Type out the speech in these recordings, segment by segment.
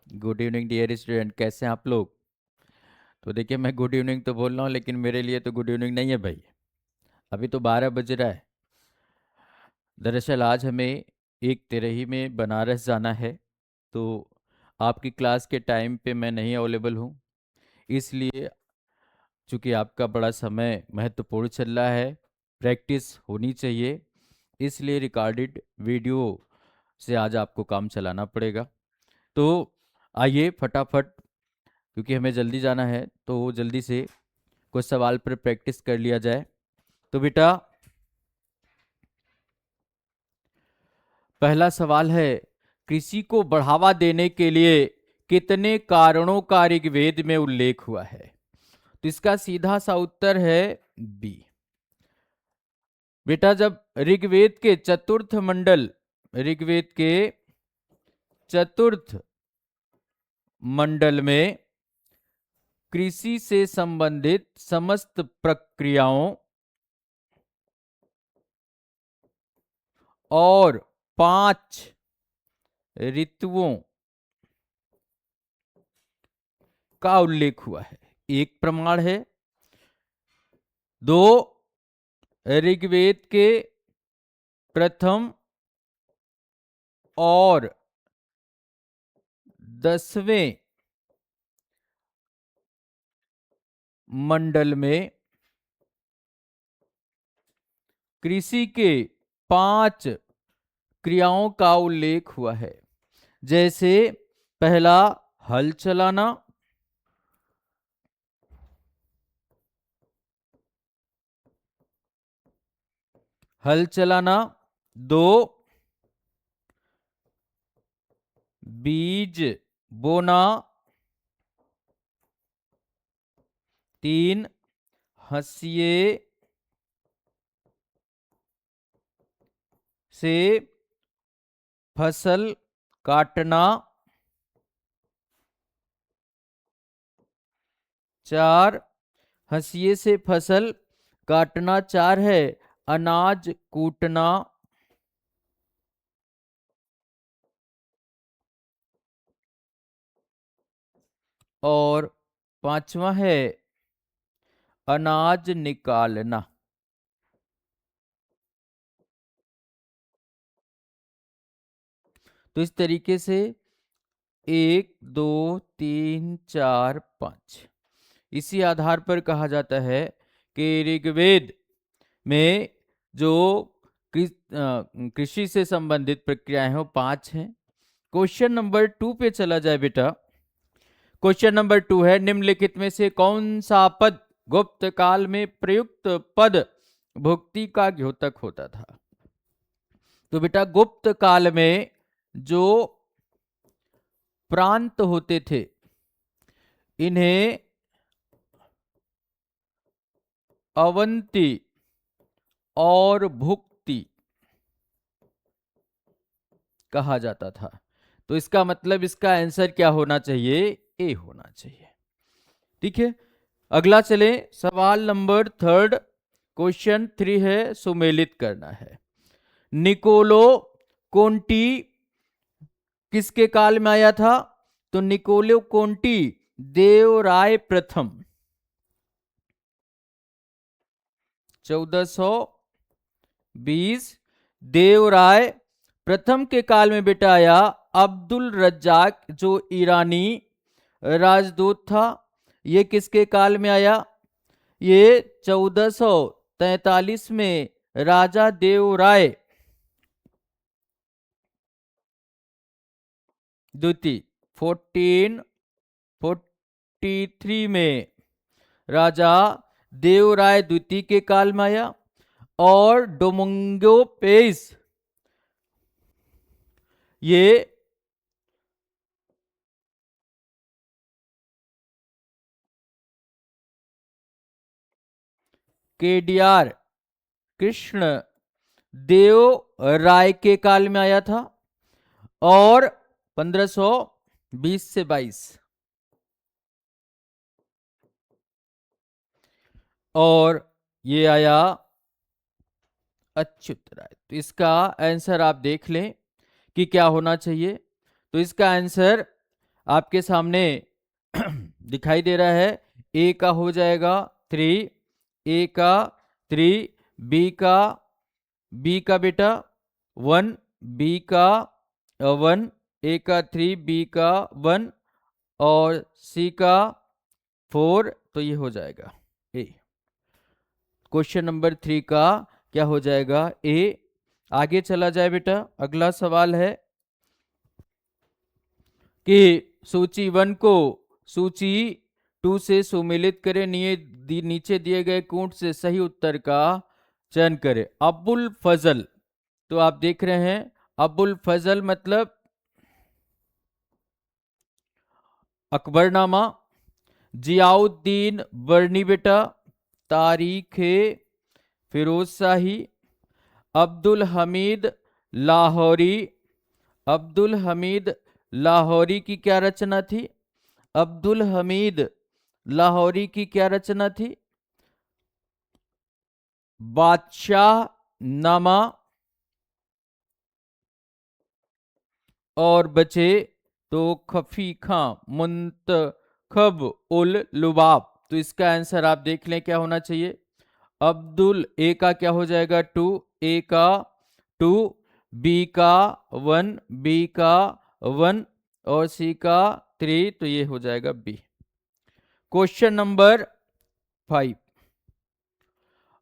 Good evening dear student, कैसे हैं आप लोग। तो देखिए, मैं गुड इवनिंग तो बोल रहा हूँ, लेकिन मेरे लिए तो गुड इवनिंग नहीं है भाई। अभी तो 12 बज रहा है। दरअसल आज हमें 1 तिरही में बनारस जाना है। तो आपकी क्लास के टाइम पे मैं नहीं अवेलेबल हूँ, इसलिए चूंकि आपका बड़ा समय महत्वपूर्ण चल रहा है, प्रैक्टिस होनी चाहिए, इसलिए रिकॉर्डेड वीडियो से आज आपको काम चलाना पड़ेगा। तो आइए फटाफट, क्योंकि हमें जल्दी जाना है, तो जल्दी से कुछ सवाल पर प्रैक्टिस कर लिया जाए। तो बेटा, पहला सवाल है, कृषि को बढ़ावा देने के लिए कितने कारणों का ऋग्वेद में उल्लेख हुआ है। तो इसका सीधा सा उत्तर है बी। बेटा, जब ऋग्वेद के चतुर्थ मंडल में कृषि से संबंधित समस्त प्रक्रियाओं और 5 ऋतुओं का उल्लेख हुआ है, एक प्रमाण है। दो, ऋग्वेद के प्रथम और 10वें मंडल में कृषि के 5 क्रियाओं का उल्लेख हुआ है। जैसे पहला, हल चलाना। हल चलाना। 2, बीज बोना। 3, हंसिए से फसल काटना। 4, हंसिए से फसल काटना 4 है अनाज कूटना। और 5वां है अनाज निकालना। तो इस तरीके से 1 2 3 4 5 इसी आधार पर कहा जाता है कि ऋग्वेद में जो कृषि से संबंधित प्रक्रियाएं हैं वो 5 हैं। क्वेश्चन नंबर 2 पे चला जाए बेटा। क्वेश्चन नंबर 2 है, निम्नलिखित में से कौन सा पद गुप्त काल में प्रयुक्त पद भुक्ति का द्योतक होता था। तो बेटा, गुप्त काल में जो प्रांत होते थे, इन्हें अवंती और भुक्ति कहा जाता था। तो इसका मतलब इसका आंसर क्या होना चाहिए, ए होना चाहिए। ठीक है, अगला चले, सवाल नंबर 3। क्वेश्चन 3 है, सुमेलित करना है। निकोलो कोंटी किसके काल में आया था। तो निकोलो कोंटी देवराय प्रथम 1420 देवराय प्रथम के काल में बेटा आया। अब्दुल रज्जाक जो ईरानी राजदूत था, ये किसके काल में आया। ये 1443 में राजा देवराय द्वितीय 1443 में राजा देवराय द्वितीय के काल में आया। और डोमिंगो पेस ये केडीआर कृष्ण देव राय के काल में आया था। और 1520 से 22 और ये आया अच्युत राय। तो इसका आंसर आप देख लें कि क्या होना चाहिए। तो इसका आंसर आपके सामने दिखाई दे रहा है। ए का हो जाएगा 3, ए का 3, बी का बेटा 1, बी का 1, ए का 3, बी का 1 और सी का 4, तो ये हो जाएगा ए। क्वेश्चन नंबर 3 का क्या हो जाएगा? ए। आगे चला जाए बेटा, अगला सवाल है कि सूची 1 को सूची 2 से सुमेलित करें, नीचे दिए गए कूट से सही उत्तर का चयन करें। अबुल फजल, तो आप देख रहे हैं अबुल फजल मतलब अकबरनामा। जियाउद्दीन बर्नी बेटा तारीख फिरोज शाही। अब्दुल हमीद लाहौरी, अब्दुल हमीद लाहौरी की क्या रचना थी? अब्दुल हमीद लाहौरी की क्या रचना थी? बादशाह नामा। और बचे तो खफी खां मुंतखब उल लुबाब। तो इसका आंसर आप देख लें क्या होना चाहिए। अब्दुल, ए का क्या हो जाएगा 2, ए का 2, बी का 1, बी का 1 और सी का 3, तो ये हो जाएगा बी। क्वेश्चन नंबर 5,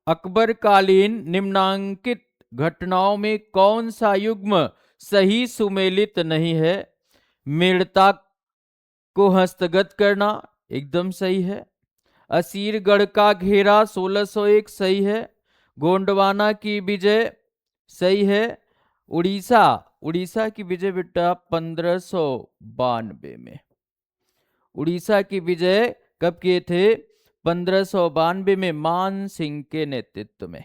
अकबर कालीन निम्नांकित घटनाओं में कौन सा युग्म सही सुमेलित नहीं है? मृणता को हस्तगत करना एकदम सही है। असीरगढ़ का घेरा 1601 सही है। गोंडवाना की विजय सही है। उड़ीसा, उड़ीसा की विजय बेटा 1592 में। उड़ीसा की विजय कब किए थे? 1592 में मान सिंह के नेतृत्व में।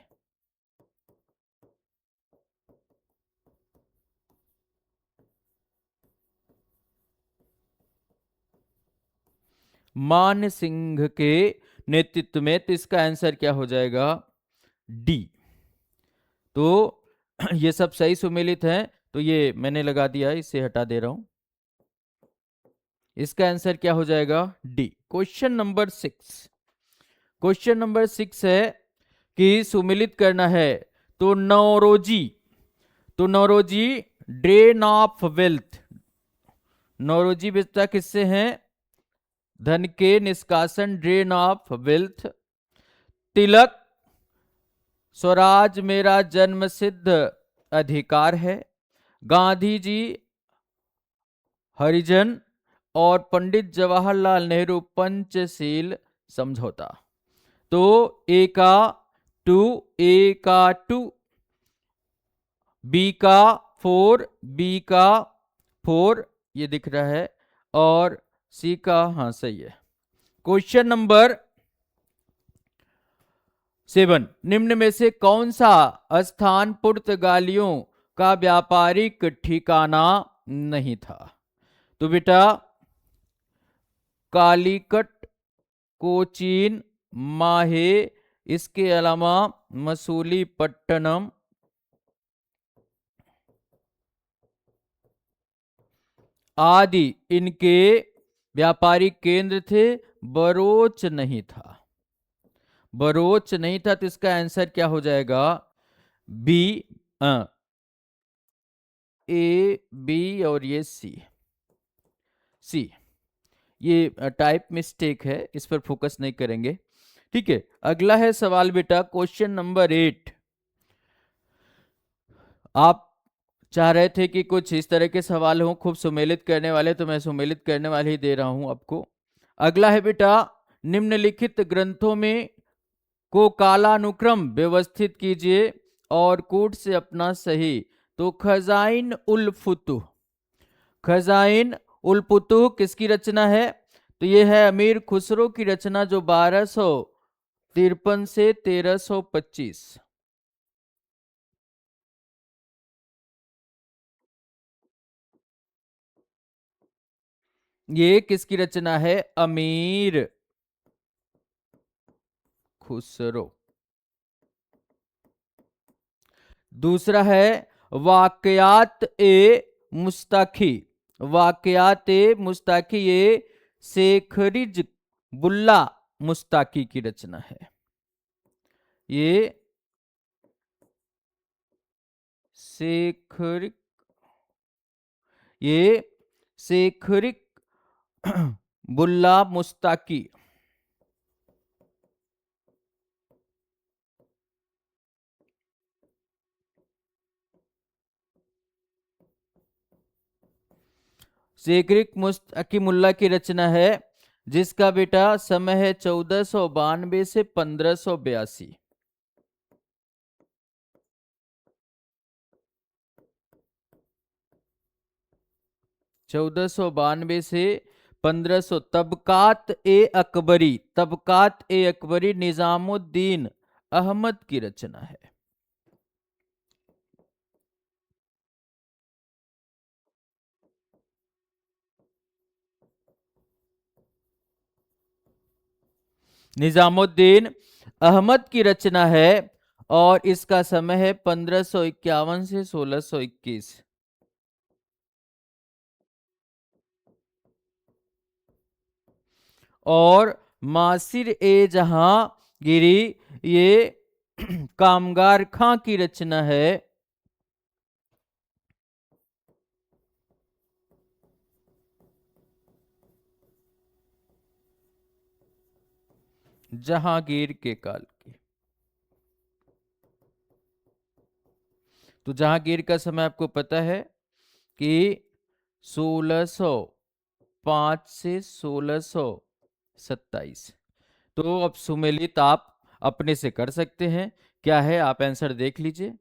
मान सिंह के नेतृत्व में। तो इसका आंसर क्या हो जाएगा? डी। तो ये सब सही सुमेलित है, तो ये मैंने लगा दिया, इसे हटा दे रहा हूं। इसका आंसर क्या हो जाएगा? D. Question number 6, question number 6 है कि सुमेलित करना है। तो नौरोजी, तो Naoroji drain of wealth, Naoroji बेचता किससे हैं? धन के निष्कासन, drain of wealth. Tilak swaraj मेरा जन्म सिद्ध अधिकार है। गांधी जी हरिजन और पंडित जवाहरलाल नेहरू पंचशील समझौता। तो ए का 2, ए का 2, बी का 4, बी का 4 ये दिख रहा है और सी का, हाँ सही है। क्वेश्चन नंबर 7, निम्न में से कौन सा स्थान पुर्तगालियों का व्यापारिक ठिकाना नहीं था? तो बेटा कालीकट, कोचीन, माहे, इसके अलावा मसूलीपट्टनम आदि इनके व्यापारिक केंद्र थे। बरोच नहीं था, बरोच नहीं था। तो इसका आंसर क्या हो जाएगा? बी, ए, बी और ये सी। सी, ये टाइप मिस्टेक है, इस पर फोकस नहीं करेंगे। ठीक है, अगला है सवाल बेटा क्वेश्चन नंबर 8। आप चाह रहे थे कि कुछ इस तरह के सवाल हों खूब सुमेलित करने वाले, तो मैं सुमेलित करने वाले ही दे रहा हूं आपको। अगला है बेटा, निम्नलिखित ग्रंथों में को कालानुक्रम व्यवस्थित कीजिए और कूट से अपना सही। तो खजाइन उल फुतुह, खजाइन उल फुतुह किसकी रचना है? तो ये है अमीर खुसरो की रचना, जो 1253 से 1325। ये किसकी रचना है? अमीर खुसरो। दूसरा है वाकयात ए मुस्ताखी, वाकयाते मुस्ताकी ये शेखरिज बुल्ला मुस्ताकी की रचना है। ये शेखरिक बुल्ला मुस्ताकी शेखरिक मुस्ताकी मुल्ला की रचना है, जिसका बेटा समय है 1492 से 1582। 1492 से 1500। तबकात ए अकबरी निजामुद्दीन अहमद की रचना है। निजामुद्दीन अहमद की रचना है और इसका समय है 1551 से 1621। और मासिर ए जहांगीरी ये कामगार खां की रचना है। जहांगीर के काल की। तो जहांगीर का समय आपको पता है कि 1605 से 1627। तो अब सुमेलित आप अपने से कर सकते हैं, क्या है आप आंसर देख लीजिए।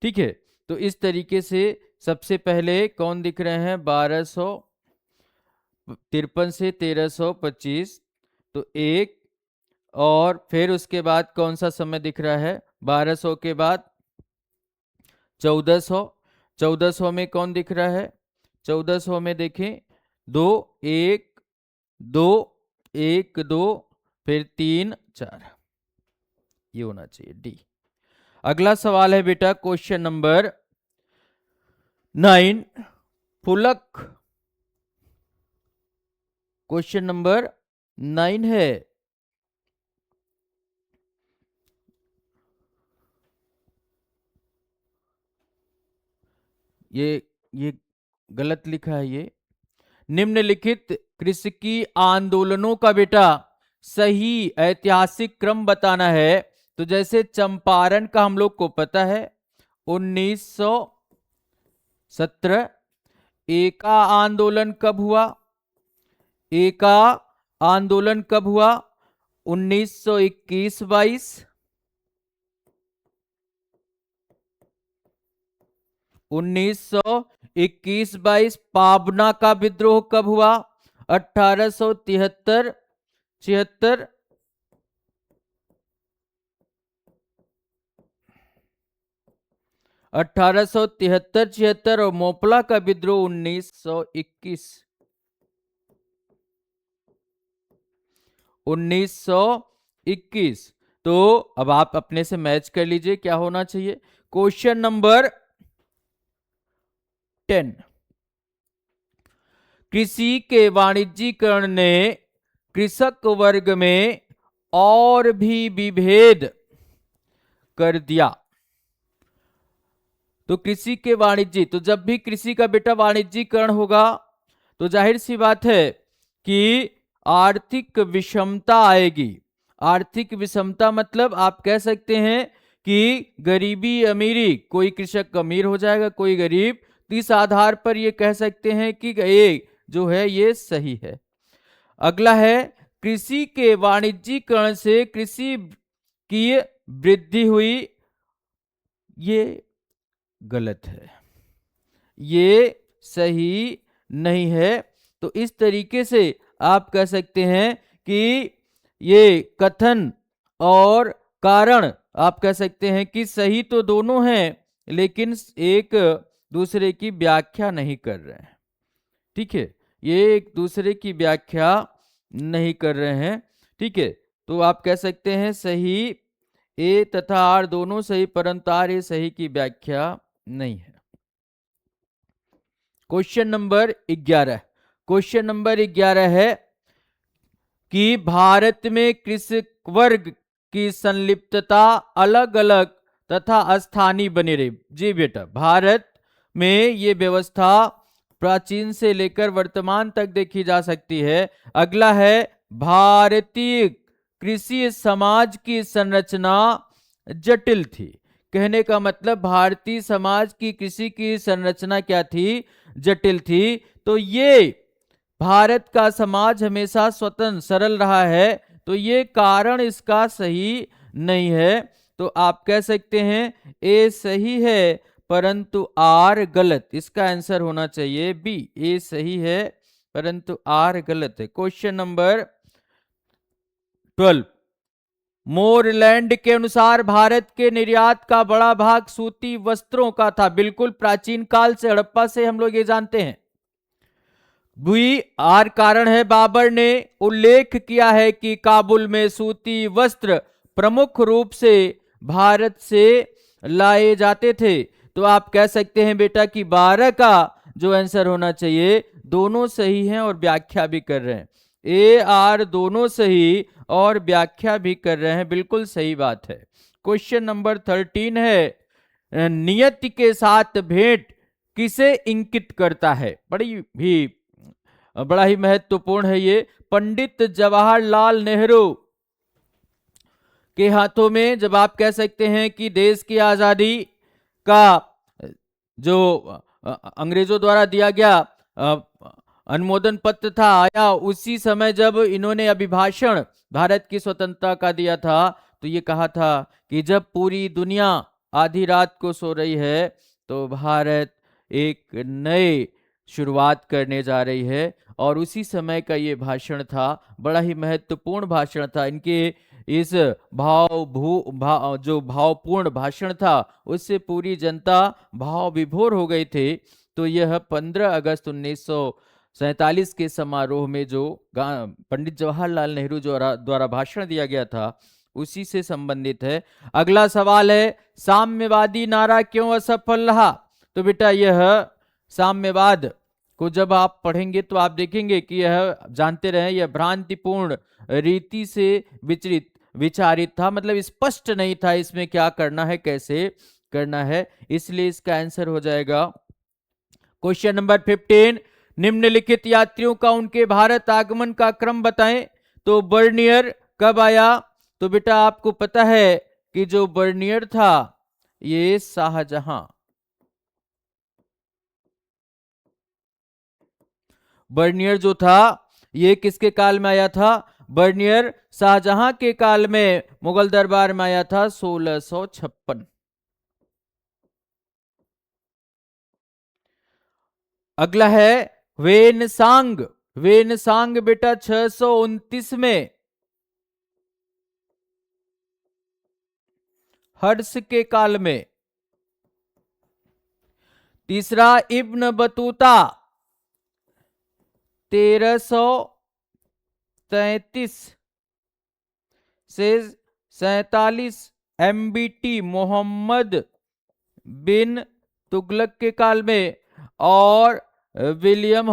ठीक है, तो इस तरीके से सबसे पहले कौन दिख रहे हैं, 1253 से 1325, तो एक। और फिर उसके बाद कौन सा समय दिख रहा है, 1200 के बाद 1400। 1400 में कौन दिख रहा है, 1400 में देखें 2 1 2 1 2 फिर 3 4, ये होना चाहिए डी। अगला सवाल है बेटा क्वेश्चन नंबर 9 फुलक। क्वेश्चन नंबर 9 है, ये गलत लिखा है। ये निम्नलिखित कृषि आंदोलनों का बेटा सही ऐतिहासिक क्रम बताना है। तो जैसे चंपारण का हम लोग को पता है 1917। एका आंदोलन कब हुआ, एका आंदोलन कब हुआ, 1921-22। 1921-22। पाबना का विद्रोह कब हुआ, 1873-76। 1873-76 और मोपला का विद्रोह 1921। 1921। तो अब आप अपने से मैच कर लीजिए क्या होना चाहिए। क्वेश्चन नंबर 10, कृषि के वाणिज्यीकरण ने कृषक वर्ग में और भी विभेद कर दिया। तो कृषि के वाणिज्य, तो जब भी कृषि का बेटा वाणिज्यीकरण होगा तो जाहिर सी बात है कि आर्थिक विषमता आएगी। आर्थिक विषमता मतलब आप कह सकते हैं कि गरीबी अमीरी, कोई कृषक अमीर हो जाएगा कोई गरीब। तो इस आधार पर ये कह सकते हैं कि ये जो है ये सही है। अगला है कृषि के वाणिज्यीकरण से कृषि की वृद्धि हुई, ये गलत है, ये सही नहीं है। तो इस तरीके से आप कह सकते हैं कि ये कथन और कारण आप कह सकते हैं कि सही तो दोनों हैं, लेकिन एक दूसरे की व्याख्या नहीं कर रहे हैं। ठीक है, ये एक दूसरे की व्याख्या नहीं कर रहे हैं। ठीक है, तो आप कह सकते हैं सही ए तथा आर दोनों सही, परंतु आर ए सही की व्याख्या नहीं है। क्वेश्चन नंबर 11, क्वेश्चन नंबर 11 है कि भारत में कृषक वर्ग की संलिप्तता अलग अलग तथा स्थानीय बनी रही। जी बेटा, भारत में ये व्यवस्था प्राचीन से लेकर वर्तमान तक देखी जा सकती है। अगला है भारतीय कृषि समाज की संरचना जटिल थी। कहने का मतलब भारतीय समाज की कृषि की संरचना क्या थी? जटिल थी। तो ये भारत का समाज हमेशा स्वतंत्र सरल रहा है, तो ये कारण इसका सही नहीं है। तो आप कह सकते हैं ए सही है परंतु आर गलत। इसका आंसर होना चाहिए बी, ए सही है परंतु आर गलत है। क्वेश्चन नंबर 12, मोरलैंड के अनुसार भारत के निर्यात का बड़ा भाग सूती वस्त्रों का था। बिल्कुल प्राचीन काल से, हड़प्पा से हम लोग ये जानते हैं। बी आर कारण है, बाबर ने उल्लेख किया है कि काबुल में सूती वस्त्र प्रमुख रूप से भारत से लाए जाते थे। तो आप कह सकते हैं बेटा कि 12 का जो आंसर होना चाहिए, दोनों सही हैं और व्याख्या भी कर रहे हैं। ए आर दोनों सही और व्याख्या भी कर रहे हैं, बिल्कुल सही बात है। क्वेश्चन नंबर 13 है, नियति के साथ भेंट किसे इंकित करता है? बड़ा ही महत्वपूर्ण है ये। पंडित जवाहरलाल नेहरू के हाथों में, जब आप कह सकते हैं कि देश की आजादी का जो अंग्रेजों द्वारा दिया गया अनुमोदन पत्र था आया, उसी समय जब इन्होंने अभिभाषण भारत की स्वतंत्रता का दिया था, तो ये कहा था कि जब पूरी दुनिया आधी रात को सो रही है तो भारत एक नए शुरुआत करने जा रही है। और उसी समय का ये भाषण था, बड़ा ही महत्वपूर्ण भाषण था। इनके इस जो भावपूर्ण भाषण था, उससे पूरी जनता भाव विभोर हो गई थे। तो यह 15 अगस्त 1947 के समारोह में जो पंडित जवाहरलाल नेहरू द्वारा भाषण दिया गया था, उसी से संबंधित है। अगला सवाल है, साम्यवादी नारा क्यों असफल रहा? तो बेटा यह साम्यवाद को जब आप पढ़ेंगे तो आप देखेंगे कि यह, जानते रहे, यह भ्रांतिपूर्ण रीति से विचारित था, मतलब स्पष्ट नहीं था इसमें क्या करना है, कैसे करना है। इसलिए इसका आंसर हो जाएगा क्वेश्चन नंबर 15, निम्नलिखित यात्रियों का उनके भारत आगमन का क्रम बताएं। तो बर्नियर कब आया? तो बेटा आपको पता है कि जो बर्नियर था ये शाहजहां, बर्नियर जो था ये किसके काल में आया था? बर्नियर शाहजहां के काल में मुगल दरबार में आया था 1656। अगला है वेनसांग। वेनसांग बेटा 629 में हर्ष के काल में। तीसरा इब्न बतूता 1333 से 47 MBT मोहम्मद बिन तुगलक के काल में। और विलियम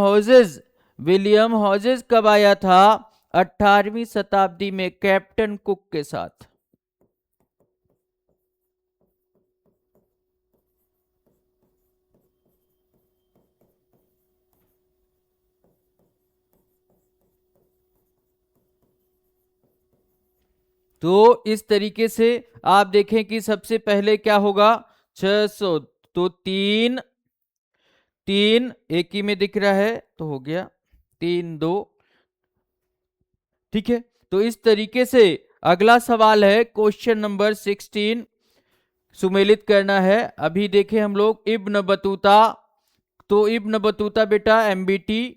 हॉजेस कब आया था? 18वीं शताब्दी में कैप्टन कुक के साथ। तो इस तरीके से आप देखें कि सबसे पहले क्या होगा, 600, तो तीन एक ही में दिख रहा है तो हो गया 3 2, ठीक है। तो इस तरीके से अगला सवाल है क्वेश्चन नंबर 16, सुमेलित करना है। अभी देखें हम लोग इब्न बतूता। तो इब्न बतूता बेटा MBT,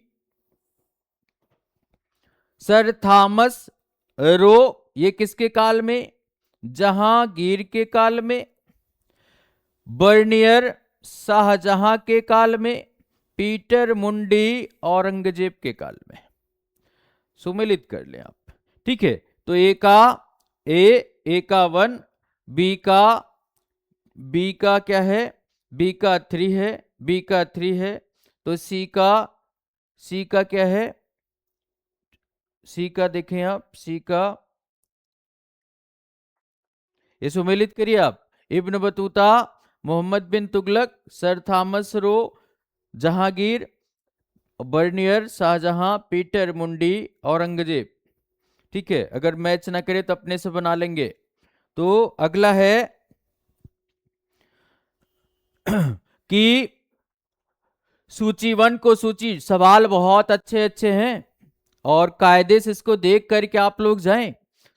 सर थॉमस रो ये किसके काल में? जहांगीर के काल में। बर्नियर शाहजहां के काल में। पीटर मुंडी औरंगजेब के काल में। सुमेलित कर लें आप, ठीक है। तो ए का 1, बी का क्या है? बी का 3 है, बी का 3 है, तो सी का क्या है, सी का देखें आप, सी का ये सुमेलित करिए आप, Ibn Battuta, Muhammad bin Tughlaq, sir Thomas Roe, Jahangir, Bernier, Shahjahan, Peter Mundy, Aurangzeb. ठीक है, अगर मैच ना करे तो अपने से बना लेंगे। तो अगला है कि सूची 1 को, सूची सवाल बहुत अच्छे अच्छे हैं और कायदे से इसको देख करके आप लोग जाएं।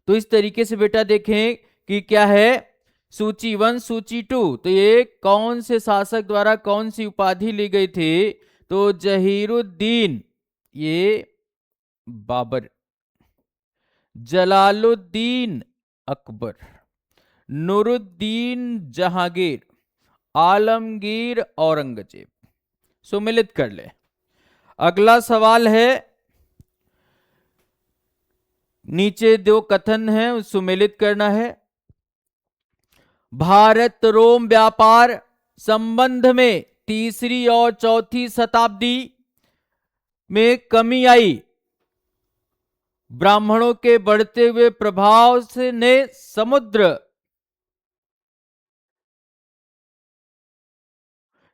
तो इस तरीके से बेटा देखें कि क्या है, सूची 1, सूची 2, तो ये कौन से शासक द्वारा कौन सी उपाधि ली गई थी, तो जहीरुद्दीन ये बाबर, जलालुद्दीन अकबर, नूरुद्दीन जहांगीर, आलमगीर औरंगजेब। सुमिलित कर ले। अगला सवाल है, नीचे दो कथन है, सुमेलित करना है। भारत रोम व्यापार संबंध में तीसरी और चौथी शताब्दी में कमी आई, ब्राह्मणों के बढ़ते हुए प्रभाव से ने समुद्र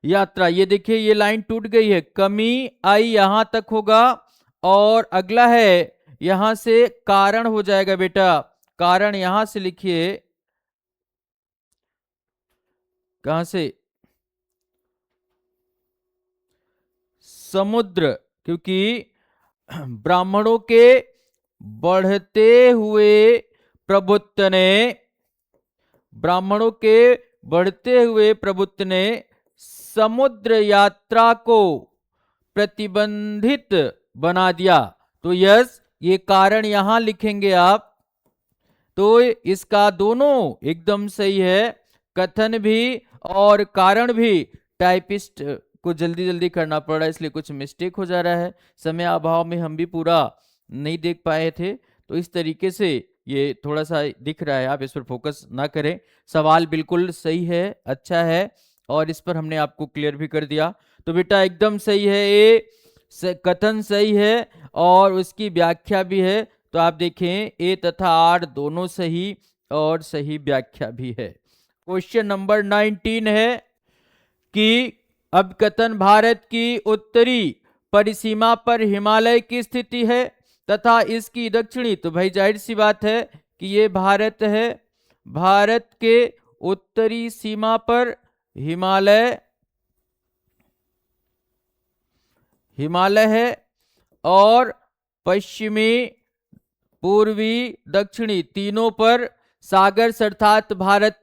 यात्रा, ये देखिए ये लाइन टूट गई है, कमी आई यहां तक होगा। और अगला है, यहां से कारण हो जाएगा बेटा, कारण यहां से लिखिए, कहां से, समुद्र, क्योंकि ब्राह्मणों के बढ़ते हुए प्रभुत्व ने, ब्राह्मणों के बढ़ते हुए प्रभुत्व ने समुद्र यात्रा को प्रतिबंधित बना दिया। तो यस, ये कारण यहां लिखेंगे आप। तो इसका दोनों एकदम सही है, कथन भी और कारण भी। टाइपिस्ट को जल्दी जल्दी करना पड़ रहा है इसलिए कुछ मिस्टेक हो जा रहा है, समय अभाव में हम भी पूरा नहीं देख पाए थे। तो इस तरीके से ये थोड़ा सा दिख रहा है, आप इस पर फोकस ना करें। सवाल बिल्कुल सही है, अच्छा है, और इस पर हमने आपको क्लियर भी कर दिया। तो बेटा एकदम सही है, ये कथन सही है और उसकी व्याख्या भी है। तो आप देखें ए तथा आर दोनों सही और सही व्याख्या भी है। क्वेश्चन नंबर 19 है कि अब कथन भारत की उत्तरी परिसीमा पर हिमालय की स्थिति है तथा इसकी दक्षिणी, तो भाई जाहिर सी बात है कि ये भारत है, भारत के उत्तरी सीमा पर हिमालय है और पश्चिमी, पूर्वी, दक्षिणी तीनों पर सागर, अर्थात भारत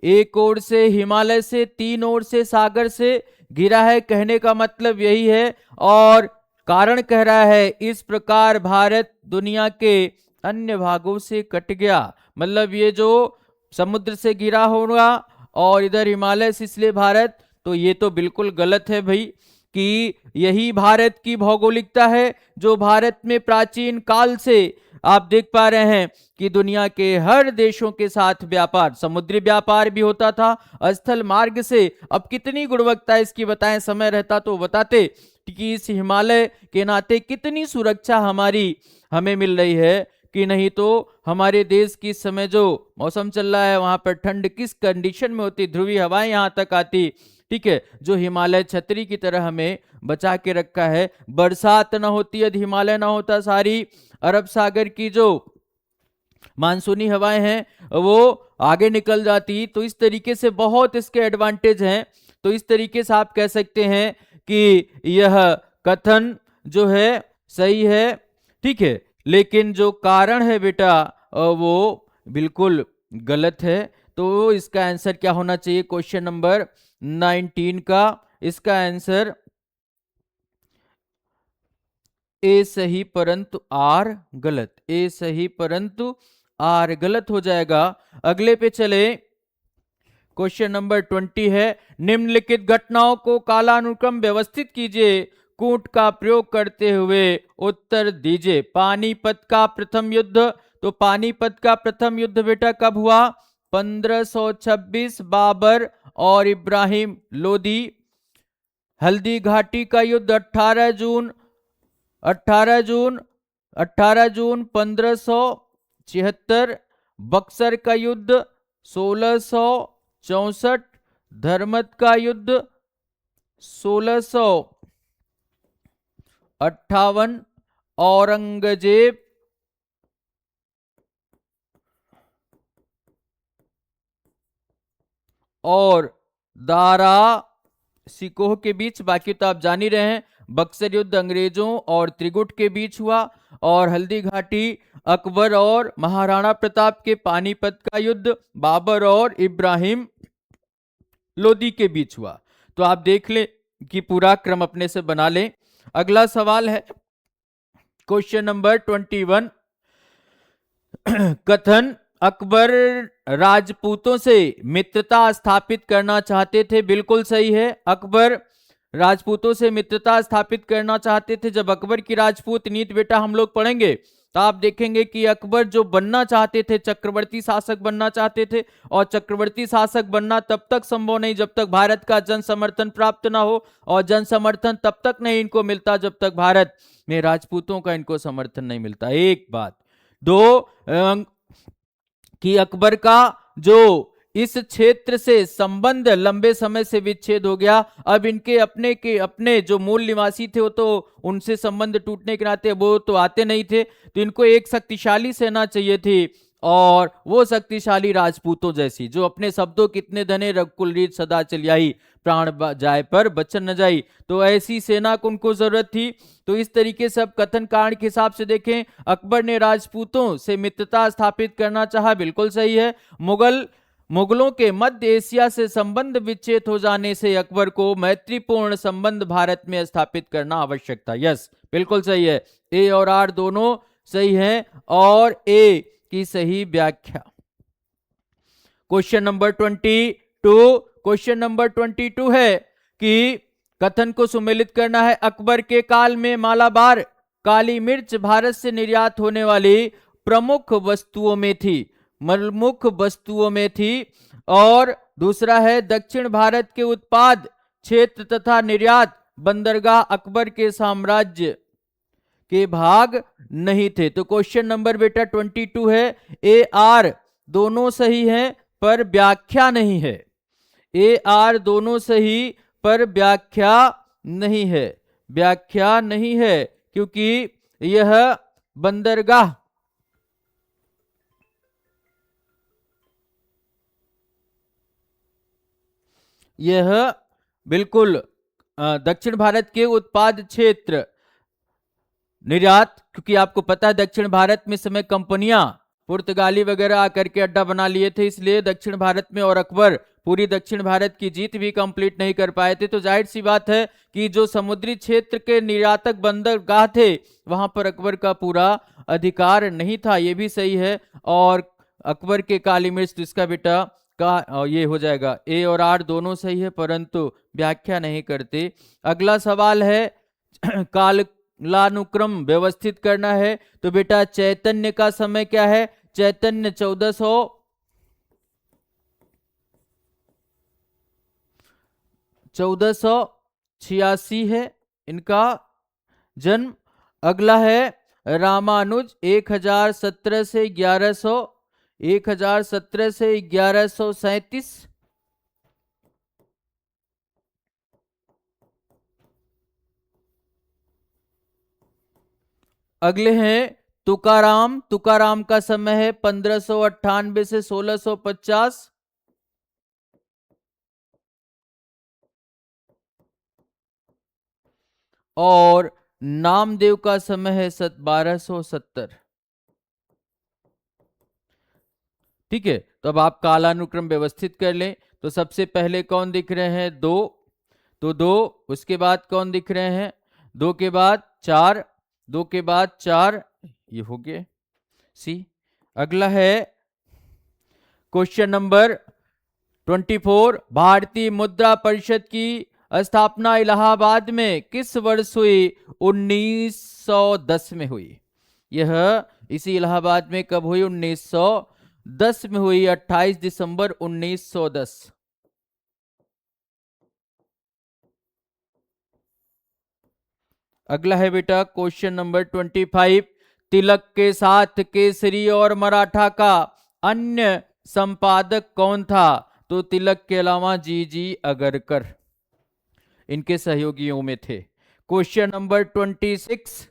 एक ओर से हिमालय से, तीन ओर से सागर से घिरा है, कहने का मतलब यही है। और कारण कह रहा है, इस प्रकार भारत दुनिया के अन्य भागों से कट गया, मतलब ये जो समुद्र से घिरा होगा और इधर हिमालय से, इसलिए भारत, तो ये तो बिल्कुल गलत है भाई, कि यही भारत की भौगोलिकता है जो भारत में प्राचीन काल से आप देख पा रहे हैं कि दुनिया के हर देशों के साथ व्यापार, समुद्री व्यापार भी होता था, स्थल मार्ग से। अब कितनी गुणवत्ता इसकी बताएं, समय रहता तो बताते कि इस हिमालय के नाते कितनी सुरक्षा हमें मिल रही है, कि नहीं तो हमारे देश की इस समय जो मौसम चल रहा है वहां पर ठंड किस कंडीशन में होती, ध्रुवीय हवाएं यहां तक आती, ठीक है, जो हिमालय छतरी की तरह हमें बचा के रखा है। बरसात ना होती यदि हिमालय ना होता, सारी अरब सागर की जो मानसूनी हवाएं हैं वो आगे निकल जाती। तो इस तरीके से बहुत इसके एडवांटेज हैं। तो इस तरीके से आप कह सकते हैं कि यह कथन जो है सही है, ठीक है, लेकिन जो कारण है बेटा वो बिल्कुल गलत है। तो इसका आंसर क्या होना चाहिए क्वेश्चन नंबर 19 का? इसका आंसर ए सही परंतु आर गलत, ए सही परंतु आर गलत हो जाएगा। अगले पे चले, क्वेश्चन नंबर 20 है, निम्नलिखित घटनाओं को कालानुक्रम व्यवस्थित कीजिए, कूट का प्रयोग करते हुए उत्तर दीजिए। पानीपत का प्रथम युद्ध, तो पानीपत का प्रथम युद्ध बेटा कब हुआ? 1526, बाबर और इब्राहिम लोदी। हल्दी घाटी का युद्ध 18 जून 1576। बक्सर का युद्ध 1664। धर्मत का युद्ध 1658। औरंगजेब और दारा सिकोह के बीच, बाकी तो आप जान ही रहे हैं। बक्सर युद्ध अंग्रेजों और त्रिगुट के बीच हुआ, और हल्दी घाटी अकबर और महाराणा प्रताप के पानीपत का युद्ध बाबर और इब्राहिम लोदी के बीच हुआ। तो आप देख लें कि पूरा क्रम अपने से बना लें। अगला सवाल है क्वेश्चन नंबर 21। कथन अकबर राजपूतों से मित्रता स्थापित करना चाहते थे, बिल्कुल सही है। अकबर राजपूतों से मित्रता स्थापित करना चाहते थे। जब अकबर की राजपूत नीति बेटा हम लोग पढ़ेंगे तो आप देखेंगे कि अकबर जो बनना चाहते थे, चक्रवर्ती शासक बनना चाहते थे, और चक्रवर्ती शासक बनना तब तक संभव नहीं जब तक भारत का जन समर्थन प्राप्त ना हो, और जन समर्थन तब तक नहीं इनको मिलता जब तक भारत में राजपूतों का इनको समर्थन नहीं मिलता। एक बात। दो, कि अकबर का जो इस क्षेत्र से संबंध लंबे समय से विच्छेद हो गया। अब इनके अपने जो मूल निवासी थे वो तो उनसे संबंध टूटने के नाते वो तो आते नहीं थे, तो इनको एक शक्तिशाली सेना चाहिए थी, और वो शक्तिशाली राजपूतों जैसी जो अपने शब्दों कितने धने रघुकुल रीत सदा चलियाई, प्राण जाए पर बचन न जाई। तो ऐसी सेना को उनको जरूरत थी। तो इस तरीके से अब कथन कारण के हिसाब से देखें, अकबर ने राजपूतों से मित्रता स्थापित करना चाहा, बिल्कुल सही है। मुगलों के मध्य एशिया से संबंध विच्छेद हो जाने से अकबर को मैत्रीपूर्ण संबंध भारत में स्थापित करना आवश्यक था। यस, बिल्कुल सही है। ए और आर दोनों सही हैं, और ए की सही व्याख्या। क्वेश्चन नंबर 22 है कि कथन को सुमेलित करना है। अकबर के काल में मालाबार काली मिर्च भारत से निर्यात होने वाली प्रमुख वस्तुओं में थी। और दूसरा है दक्षिण भारत के उत्पाद क्षेत्र तथा निर्यात बंदरगाह अकबर के साम्राज्य के भाग नहीं थे। तो क्वेश्चन नंबर बेटा 22 है। ए आर दोनों सही हैं पर व्याख्या नहीं है। ए आर दोनों सही पर व्याख्या नहीं है। व्याख्या नहीं है क्योंकि यह बंदरगाह बिल्कुल दक्षिण भारत के उत्पाद क्षेत्र निर्यात, क्योंकि आपको पता है दक्षिण भारत में समय कंपनियां पुर्तगाली वगैरह आकर के अड्डा बना लिए थे, इसलिए दक्षिण भारत में, और अकबर पूरी दक्षिण भारत की जीत भी कंप्लीट नहीं कर पाए थे। तो जाहिर सी बात है कि जो समुद्री क्षेत्र के निर्यातक बंदरगाह थे वहां पर अकबर का पूरा अधिकार नहीं था, ये भी सही है। और अकबर के काली मिर्च, तो इसका बेटा का ये हो जाएगा। ए और आर दोनों सही है परंतु व्याख्या नहीं करते। अगला सवाल है कालानुक्रम व्यवस्थित करना है। तो बेटा चैतन्य का समय क्या है? चैतन्य 1486 है इनका जन्म। अगला है रामानुज 1017 से 1137। अगले हैं तुकाराम का समय है 1598 से 1650। और नामदेव का समय है 1270। ठीक है, तो अब आप कालानुक्रम व्यवस्थित कर लें। तो सबसे पहले कौन दिख रहे हैं? 2, तो 2, उसके बाद कौन दिख रहे हैं? 2 के बाद 4, 2 के बाद 4, ये हो गए सी। अगला है क्वेश्चन नंबर 24। भारतीय मुद्रा परिषद की स्थापना इलाहाबाद में किस वर्ष हुई? 1910 में हुई। यह इसी इलाहाबाद में कब हुई? 1910 में हुई, 28 दिसंबर 1910। अगला है बेटा क्वेश्चन नंबर 25। तिलक के साथ केसरी और मराठा का अन्य संपादक कौन था? तो तिलक के अलावा जी अगरकर इनके सहयोगियों में थे। Question number 26।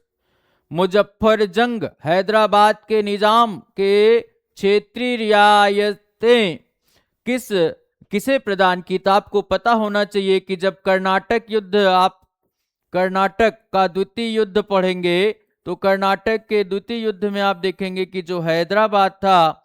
मुजफ्फर जंग हैदराबाद के निजाम के क्षेत्रीय रियायतें किसे प्रदान की? तो आपको पता होना चाहिए कि जब कर्नाटक युद्ध, आप कर्नाटक का द्वितीय युद्ध पढ़ेंगे तो कर्नाटक के द्वितीय युद्ध में आप देखेंगे कि जो हैदराबाद था,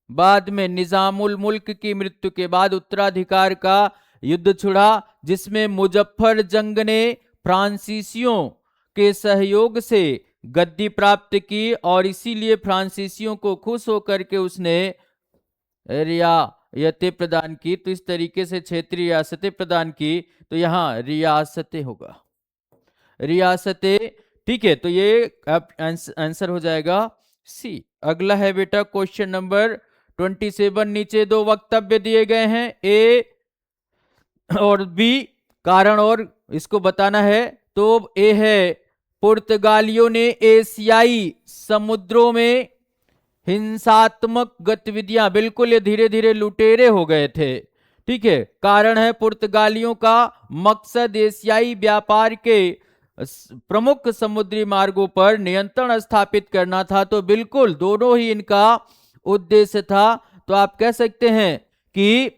बाद में निजामुल मुल्क की मृत्यु के बाद उत्तराधिकार का युद्ध छिड़ा, जिसमें मुजफ्फर जंग ने फ्रांसीसियों के सहयोग से गद्दी प्राप्त की और इसीलिए फ्रांसीसियों को खुश होकर के उसने रियायतें प्रदान की। तो इस तरीके से क्षेत्रीय रियासतें प्रदान की, तो यहां रियासतें होगा, रियासतें। ठीक है, तो ये आंसर हो जाएगा सी। अगला है बेटा क्वेश्चन नंबर 27। नीचे दो वक्तव्य दिए गए हैं, ए और बी, कारण और इसको बताना है। तो ए है पुर्तगालियों ने एशियाई समुद्रों में हिंसात्मक गतिविधियां, बिल्कुल ये धीरे धीरे लुटेरे हो गए थे। ठीक है, कारण है पुर्तगालियों का मकसद एशियाई व्यापार के प्रमुख समुद्री मार्गों पर नियंत्रण स्थापित करना था। तो बिल्कुल दोनों ही इनका उद्देश्य था। तो आप कह सकते हैं कि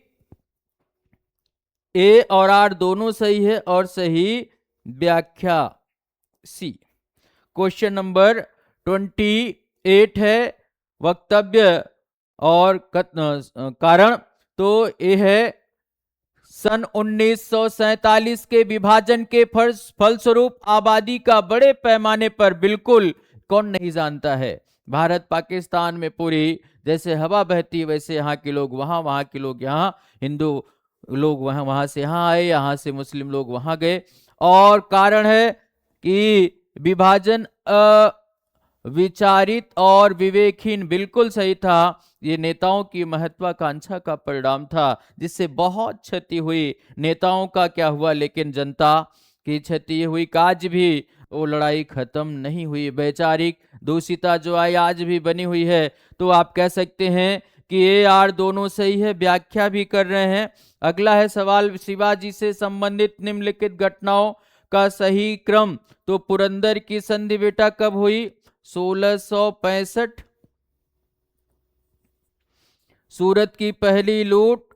ए और आर दोनों सही है और सही व्याख्या सी। क्वेश्चन नंबर 28 है वक्तव्य और कारण। तो ये है सन 1947 के विभाजन के फलस्वरूप आबादी का बड़े पैमाने पर, बिल्कुल कौन नहीं जानता है, भारत पाकिस्तान में पूरी जैसे हवा बहती वैसे यहाँ के लोग वहां, वहां के लोग यहाँ, हिंदू लोग वहां, वहां से यहाँ आए, यहाँ से मुस्लिम लोग वहां गए। और कारण है कि विभाजन विचारित और विवेकहीन, बिल्कुल सही था। ये नेताओं की महत्वाकांक्षा का परिणाम था जिससे बहुत क्षति हुई। नेताओं का क्या हुआ, लेकिन जनता की क्षति हुई। आज भी वो लड़ाई खत्म नहीं हुई, वैचारिक दूषिता जो आई आज भी बनी हुई है। तो आप कह सकते हैं कि ये आर दोनों सही है, व्याख्या भी कर रहे हैं। अगला है सवाल, शिवाजी से संबंधित निम्नलिखित घटनाओं का सही क्रम। तो पुरंदर की संधि बेटा कब हुई? 1665। सूरत की पहली लूट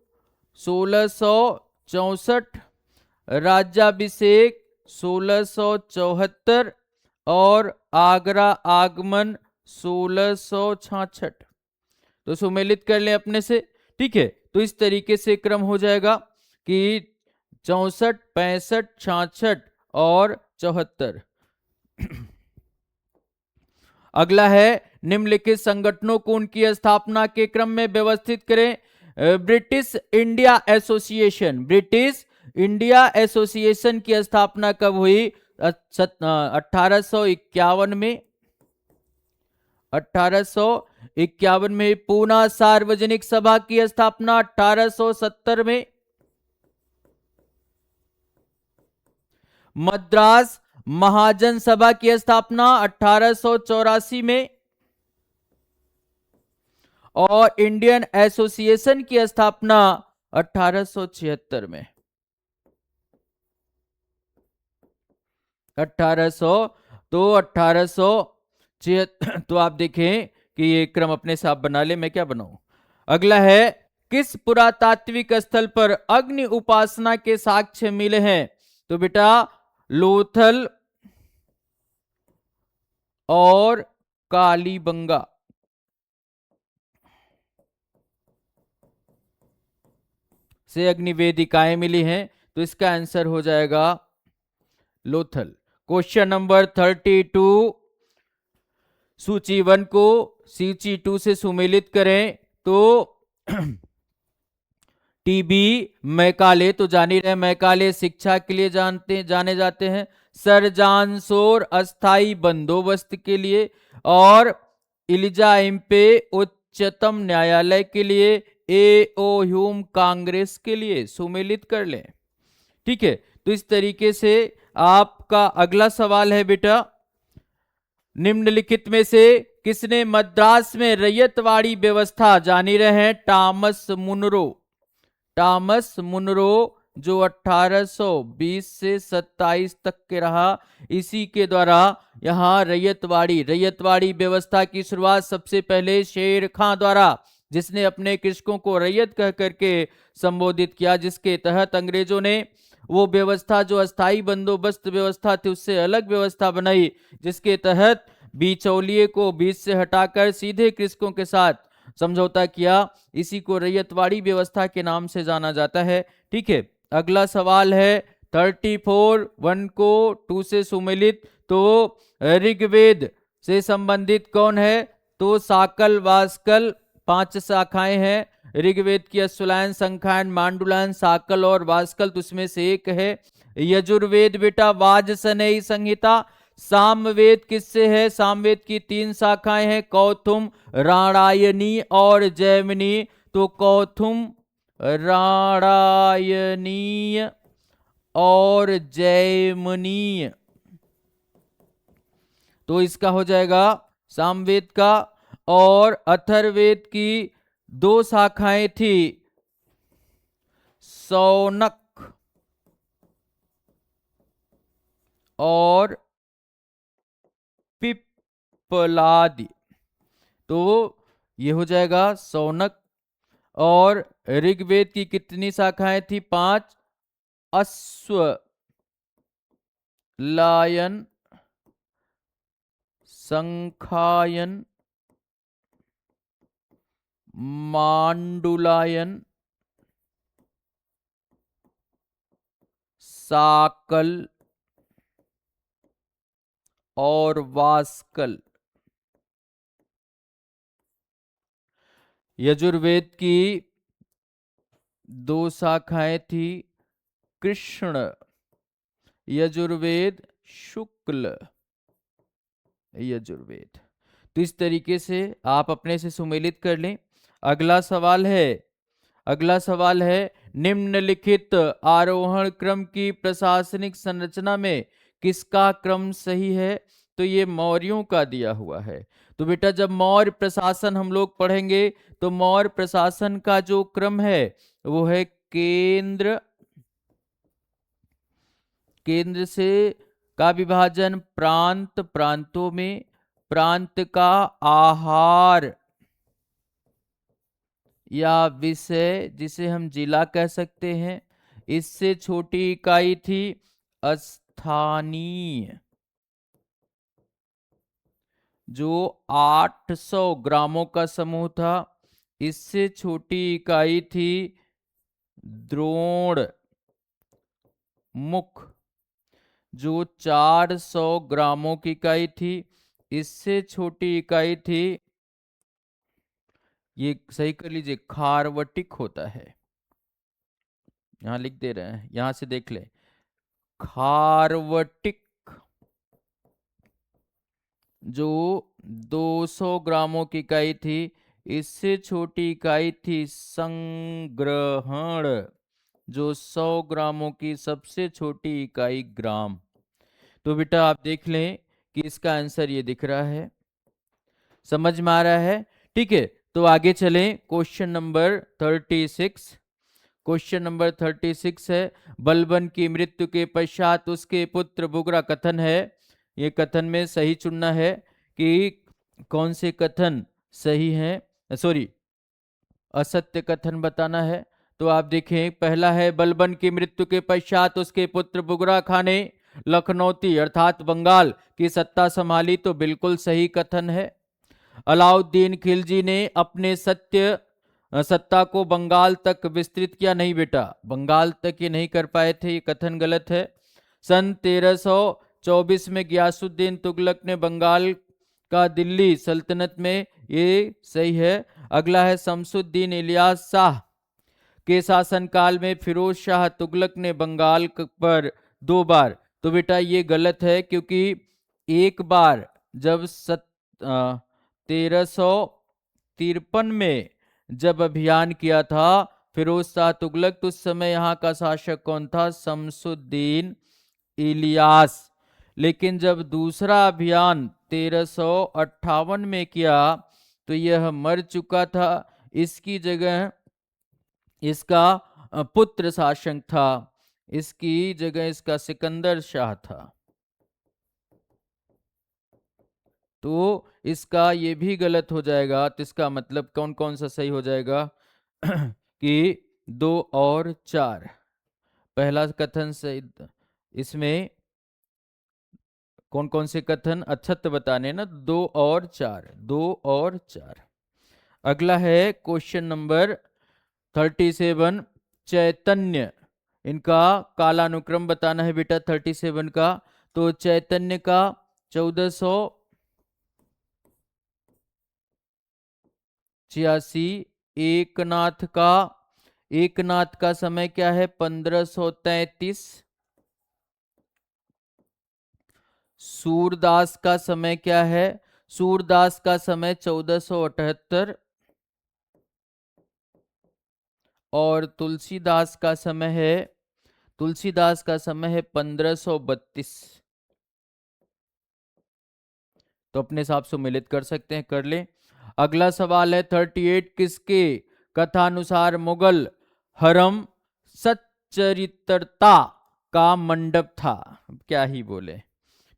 1664, राज्याभिषेक 1674 और आगरा आगमन 1666। तो सुमेलित कर लें अपने से। ठीक है, तो इस तरीके से क्रम हो जाएगा कि 64, 65, 66 और 74। अगला है निम्नलिखित संगठनों को उनकी स्थापना के क्रम में व्यवस्थित करें। British India association, British India association की स्थापना कब हुई? 1851 में। 1851 में। पूना सार्वजनिक सभा की स्थापना 1870 में। मद्रास महाजन सभा की स्थापना 1884 में। और इंडियन एसोसिएशन की स्थापना 1876 में। 1876। तो आप देखें कि ये क्रम अपने से आप बना ले, मैं क्या बनाऊं। अगला है, किस पुरातात्विक स्थल पर अग्नि उपासना के साक्ष्य मिले हैं? तो बेटा लोथल और कालीबंगा से अग्नि वेदिकाएं मिली हैं। तो इसका आंसर हो जाएगा लोथल। क्वेश्चन नंबर 32, सूची 1 को सूची 2 से सुमेलित करें। तो टीबी मैकाले, तो जान ही रहे मैकाले शिक्षा के लिए जाने जाते हैं। सर जॉन शोर अस्थाई बंदोबस्त के लिए, और इलिजा इम्पे उच्चतम न्यायालय के लिए, ए ओ ह्यूम कांग्रेस के लिए। सुमेलित कर लें। ठीक है, तो इस तरीके से आपका अगला सवाल है बेटा, निम्नलिखित में से किसने मद्रास में रैयतवाड़ी व्यवस्था, जान ही रहे हैं टॉमस मुनरो, टॉमस मुनरो जो 1820 से 27 तक के रहा, इसी के द्वारा यहाँ रैयतवाड़ी व्यवस्था की शुरुआत सबसे पहले शेर खां द्वारा, जिसने अपने कृषकों को रैयत कह करके संबोधित किया, जिसके तहत अंग्रेजों ने वो व्यवस्था जो अस्थाई बंदोबस्त व्यवस्था थी उससे अलग व्यवस्था बनाई, जिसके तहत बिचौलिए को बीच से हटाकर सीधे कृषकों के साथ समझौता किया। इसी को रैयतवाड़ी व्यवस्था के नाम से जाना जाता है। ठीक है, अगला सवाल है 34 1 को 2 से सुमेलित, तो ऋग्वेद से संबंधित कौन है? तो साकल वास्कल 5 शाखाएं हैं ऋग्वेद की, अश्वलायन संखायन मांडुलायन साकल और वास्कल, तो उसमें से एक है यजुर्वेद बेटा वाजसनेयी संहिता। सामवेद किससे है? सामवेद की 3 शाखाएं हैं, कौथुम राणायनी और जैमिनी, तो कौथुम राणायनीय और जैमिनीय, तो इसका हो जाएगा सामवेद का। और अथर्ववेद की 2 शाखाएं थी, सौनक और पिप्पलादि, तो ये हो जाएगा सौनक। और ऋग्वेद की कितनी शाखाएं थी? 5, अश्वलायन संखायन मांडुलायन साकल और वास्कल। यजुर्वेद की 2 शाखाएं थी, कृष्ण यजुर्वेद, शुक्ल यजुर्वेद, तो इस तरीके से आप अपने से सुमेलित कर लें। अगला सवाल है निम्नलिखित आरोहण क्रम की प्रशासनिक संरचना में किसका क्रम सही है? तो ये मौर्यों का दिया हुआ है। तो बेटा जब मौर्य प्रशासन हम लोग पढ़ेंगे तो मौर्य प्रशासन का जो क्रम है वो है केंद्र से का विभाजन, प्रांत, प्रांतों में, प्रांत का आहार या विषय जिसे हम जिला कह सकते हैं, इससे छोटी इकाई थी स्थानीय जो 800 ग्रामों का समूह था, इससे छोटी इकाई थी द्रोण मुख जो 400 ग्रामों की इकाई थी, इससे छोटी इकाई थी, ये सही कर लीजिए, खारवटिक होता है, यहां लिख दे रहे हैं, यहां से देख ले, खारवटिक जो 200 ग्रामों की इकाई थी, इससे छोटी इकाई थी संग्रहण जो 100 ग्रामों की सबसे छोटी इकाई ग्राम। तो बेटा आप देख लें कि इसका आंसर ये दिख रहा है, समझ में आ रहा है? ठीक है, तो आगे चलें। क्वेश्चन नंबर 36, क्वेश्चन नंबर 36 है, बलबन की मृत्यु के पश्चात उसके पुत्र बुगरा कथन है, ये कथन में सही चुनना है कि कौन से कथन सही हैं, सॉरी असत्य कथन बताना है। तो आप देखें, पहला है बलबन की मृत्यु के पश्चात उसके पुत्र बुगरा खां ने लखनौती अर्थात बंगाल की सत्ता संभाली, तो बिल्कुल सही कथन है। अलाउद्दीन खिलजी ने अपने सत्ता को बंगाल तक विस्तृत किया, नहीं बेटा बंगाल तक ये नहीं कर पाए थे, ये कथन गलत है। सन 1324 में गियासुद्दीन तुगलक ने बंगाल का दिल्ली सल्तनत में, ये सही है। अगला है शमसुद्दीन इलियास शाह के शासनकाल में फिरोज शाह तुगलक ने बंगाल पर 2 बार, तो बेटा ये गलत है, क्योंकि एक बार जब 1353 में जब अभियान किया था फिरोज शाह तुगलक। तो उस समय यहाँ का शासक कौन था? शमसुद्दीन इलियास। लेकिन जब दूसरा अभियान 1358 में किया तो यह मर चुका था। इसकी जगह इसका पुत्र शासक था। इसकी जगह इसका सिकंदर शाह था। तो इसका ये भी गलत हो जाएगा। तो इसका मतलब कौन कौन सा सही हो जाएगा? कि 2 और 4। पहला कथन सही। इसमें कौन कौन से कथन अच्छत बताने ना? 2 और 4, 2 और 4। अगला है क्वेश्चन नंबर 37। चैतन्य, इनका कालानुक्रम बताना है बेटा 37 का। तो चैतन्य का 1486। एकनाथ का समय क्या है? 1533। सूरदास का समय क्या है? सूरदास का समय 1478। और तुलसीदास का समय है 1532। तो अपने हिसाब से मिलित कर सकते हैं, कर ले। अगला सवाल है 38। किसके कथानुसार मुगल हरम सच्चरित्रता का मंडप था? क्या ही बोले।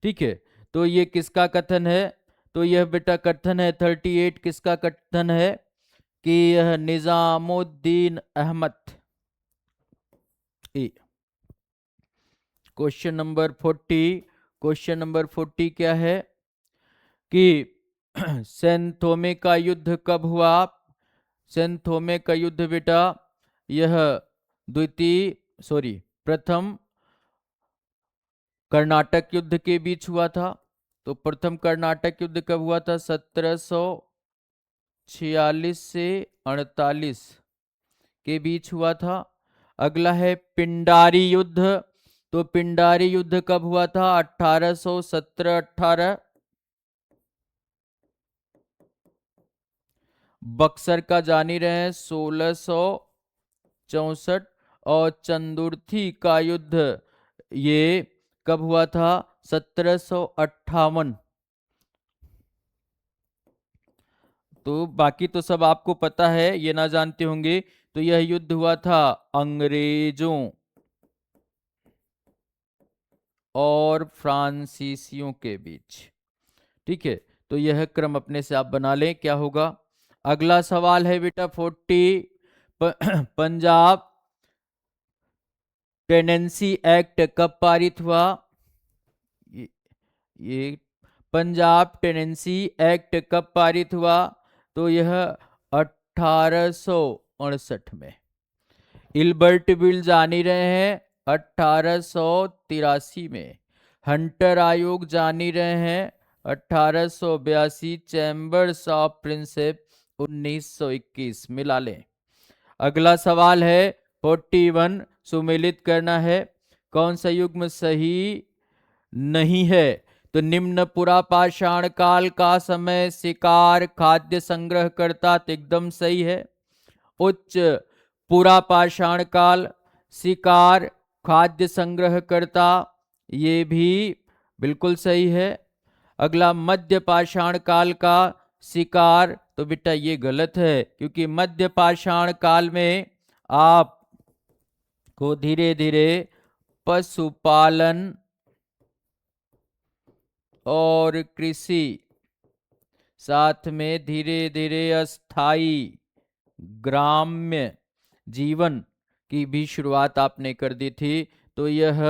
ठीक है, तो ये किसका कथन है? तो यह बेटा कथन है 38 किसका कथन है? कि यह निजामुद्दीन अहमद। क्वेश्चन नंबर 40 क्या है? कि सेंथोमे का युद्ध कब हुआ? सेंथोमे का युद्ध बेटा यह प्रथम कर्नाटक युद्ध के बीच हुआ था। तो प्रथम कर्नाटक युद्ध कब हुआ था? 1746 से 48 के बीच हुआ था। अगला है पिंडारी युद्ध। तो पिंडारी युद्ध कब हुआ था? 1817-18। बक्सर का जान ही रहे हैं 1664। और चंदुर्थी का युद्ध ये कब हुआ था? 1758। तो बाकी तो सब आपको पता है, ये ना जानते होंगे। तो यह युद्ध हुआ था अंग्रेजों और फ्रांसीसियों के बीच। ठीक है, तो यह क्रम अपने से आप बना लें क्या होगा। अगला सवाल है बेटा 40। पंजाब टेनेंसी एक्ट कब पारित हुआ? ये पंजाब टेनेंसी एक्ट कब पारित हुआ? तो यह 1868 में। इल्बर्ट बिल जान ही रहे हैं 1883 में। हंटर आयोग जान ही रहे हैं 1882। Chambers of princes 1921। मिला लें। अगला सवाल है 41। सुमेलित करना है। कौन सा युग्म सही नहीं है? तो निम्न पुरापाषाण काल का समय शिकार खाद्य संग्रह करता, तो एकदम सही है। उच्च पुरापाषाण काल शिकार खाद्य संग्रह करता, ये भी बिल्कुल सही है। अगला मध्य पाषाण काल का शिकार, तो बेटा ये गलत है, क्योंकि मध्य पाषाण काल में आप को धीरे धीरे पशुपालन और कृषि, साथ में धीरे धीरे अस्थाई ग्राम्य जीवन की भी शुरुआत आपने कर दी थी। तो यह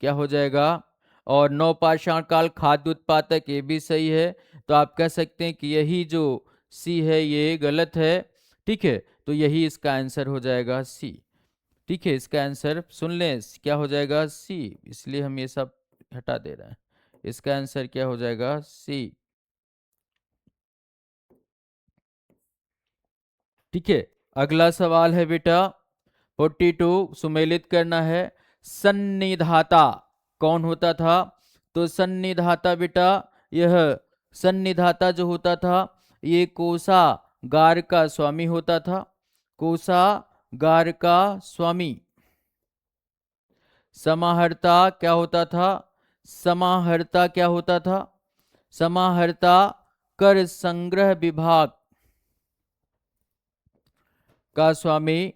क्या हो जाएगा? और नवपाषाण काल खाद्य उत्पादक, ये भी सही है। तो आप कह सकते हैं कि यही जो सी है ये गलत है। ठीक है, तो यही इसका आंसर हो जाएगा सी। ठीक है, इसका आंसर सुन लें क्या हो जाएगा? सी। इसलिए हम ये सब हटा दे रहे हैं। इसका आंसर क्या हो जाएगा? सी। ठीक है, अगला सवाल है बेटा 42। सुमेलित करना है। सन्निधाता कौन होता था? तो सन्निधाता बेटा यह सन्निधाता जो होता था ये कोषागार का स्वामी होता था। कोषागार गार का स्वामी। समाहर्ता क्या होता था? समाहर्ता क्या होता था? समाहर्ता कर संग्रह विभाग का स्वामी।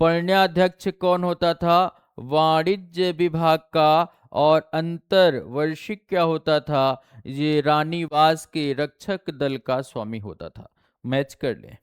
पण्याध्यक्ष कौन होता था? वाणिज्य विभाग का। और अंतर वर्षिक क्या होता था? ये रानीवास के रक्षक दल का स्वामी होता था। मैच कर ले।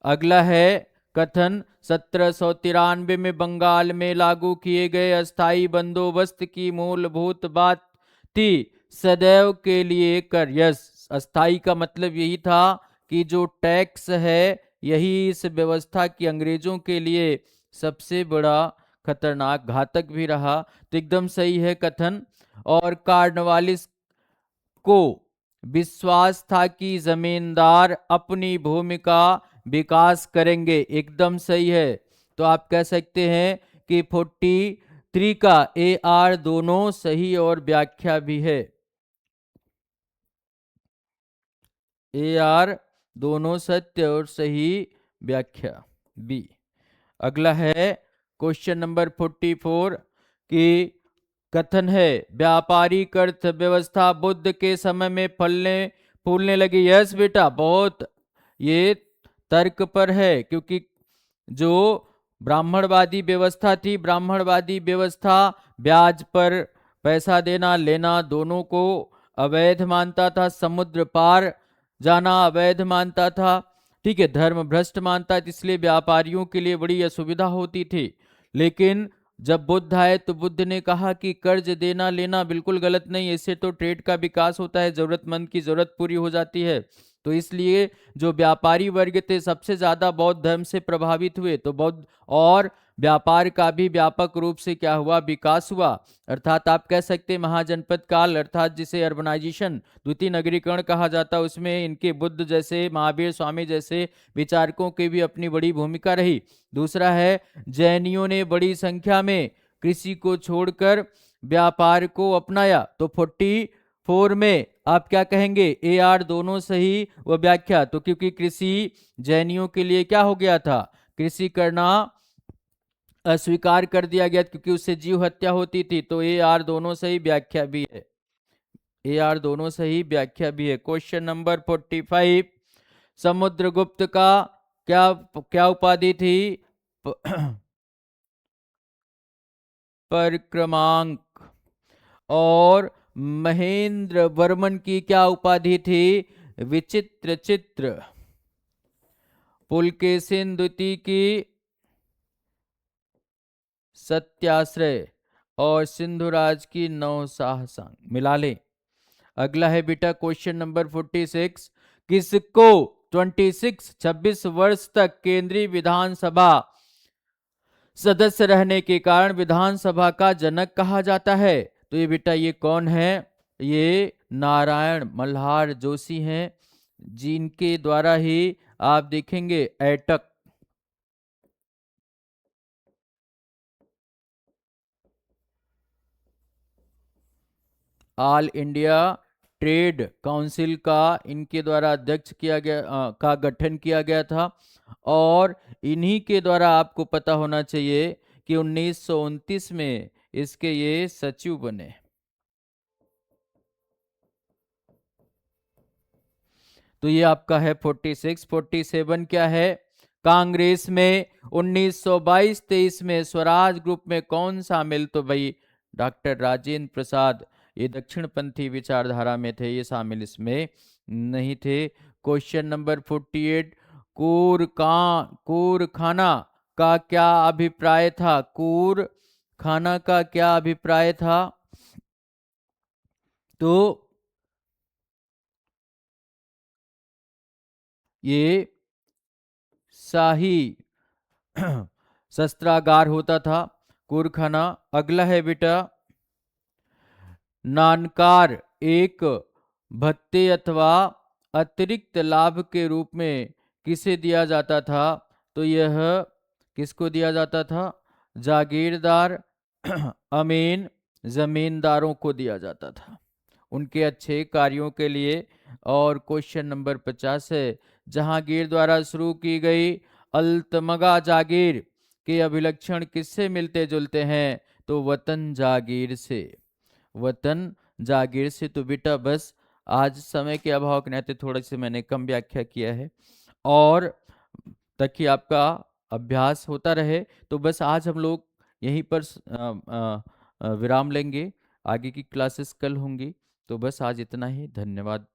अगला है कथन 1793 में बंगाल में लागू किए गए अस्थाई बंदोबस्त की मूलभूत बात थी सदैव के लिए कर। यस, अस्थाई का मतलब यही था कि जो टैक्स है यही इस व्यवस्था की अंग्रेजों के लिए सबसे बड़ा खतरनाक घातक भी रहा। तो एकदम सही है कथन। और कार्नवालिस को विश्वास था कि जमींदार अपनी भूमि का विकास करेंगे। एकदम सही है। तो आप कह सकते हैं कि 43 का ए आर दोनों सही और व्याख्या भी है। ए आर दोनों सत्य और सही व्याख्या बी। अगला है क्वेश्चन नंबर 44 कि कथन है व्यापारिक अर्थव्यवस्था बुद्ध के समय में फलने फूलने लगी। यस बेटा, बहुत ये तर्क पर है, क्योंकि जो ब्राह्मणवादी व्यवस्था थी, ब्राह्मणवादी व्यवस्था ब्याज पर पैसा देना लेना दोनों को अवैध मानता था, समुद्र पार जाना अवैध मानता था, ठीक है, धर्म भ्रष्ट मानता था, इसलिए व्यापारियों के लिए बड़ी असुविधा होती थी। लेकिन जब बुद्ध आए तो बुद्ध ने कहा कि कर्ज देना लेना बिल्कुल गलत नहीं, इससे तो ट्रेड का विकास होता है, जरूरतमंद की जरूरत पूरी हो जाती है। तो इसलिए जो व्यापारी वर्ग थे सबसे ज्यादा बौद्ध धर्म से प्रभावित हुए, तो बौद्ध और व्यापार का भी व्यापक रूप से क्या हुआ, विकास हुआ। अर्थात आप कह सकते महाजनपद काल, अर्थात जिसे अर्बनाइजेशन द्वितीय नगरीकरण कहा जाता है, उसमें इनके बुद्ध जैसे, महावीर स्वामी जैसे विचारकों की भी अपनी बड़ी भूमिका रही। दूसरा है जैनियों ने बड़ी संख्या में कृषि को छोड़कर व्यापार को अपनाया। तो 44 में आप क्या कहेंगे? ए आर दोनों सही व व्याख्या। तो क्योंकि कृषि जैनियों के लिए क्या हो गया था, कृषि करना अस्वीकार कर दिया गया, क्योंकि उससे जीव हत्या होती थी। तो ए आर दोनों सही, व्याख्या भी है। ए आर दोनों सही, व्याख्या भी है। क्वेश्चन नंबर 45 समुद्रगुप्त का क्या क्या उपाधि थी? परिक्रमांक। और महेंद्र वर्मन की क्या उपाधि थी? विचित्र चित्र। पुलकेशिन द्वितीय की सत्याश्रय और सिंधुराज की नौ साहसांग। मिला ले। अगला है बेटा क्वेश्चन नंबर 46 किसको 26 वर्ष तक केंद्रीय विधानसभा सदस्य रहने के कारण विधानसभा का जनक कहा जाता है? तो ये बेटा ये कौन है? ये नारायण मल्हार जोशी हैं, जिनके द्वारा ही आप देखेंगे AITUC all India trade council का इनके द्वारा अध्यक्ष किया गया का गठन किया गया था। और इन्हीं के द्वारा आपको पता होना चाहिए कि 1929 में इसके ये सचिव बने। तो ये आपका है 46। 47 क्या है? कांग्रेस में 1922-23 में स्वराज ग्रुप में कौन शामिल? तो भाई डॉक्टर राजेंद्र प्रसाद, ये दक्षिणपंथी विचारधारा में थे, ये शामिल इसमें नहीं थे। क्वेश्चन नंबर 48 कूर खाना का क्या अभिप्राय था? कूर खाना का क्या अभिप्राय था? तो ये शाही शस्त्रागार होता था कुरखाना। अगला है बेटा नानकार एक भत्ते अथवा अतिरिक्त लाभ के रूप में किसे दिया जाता था? तो यह किसको दिया जाता था? जागीरदार अमीन जमींदारों को दिया जाता था उनके अच्छे कार्यों के लिए। और क्वेश्चन नंबर 50 है जहांगीर द्वारा शुरू की गई अल्तमगा जागीर कि अभिलक्षण किससे मिलते जुलते हैं, तो वतन जागीर से। वतन जागीर से। तो बेटा बस आज समय के अभाव के नाते थोड़ा सी मैंने कम व्याख्या किया है, और ताकि आपका अभ्यास होता रहे, तो बस आज हम लोग यहीं पर विराम लेंगे। आगे की क्लासेस कल होंगी। तो बस आज इतना ही। धन्यवाद।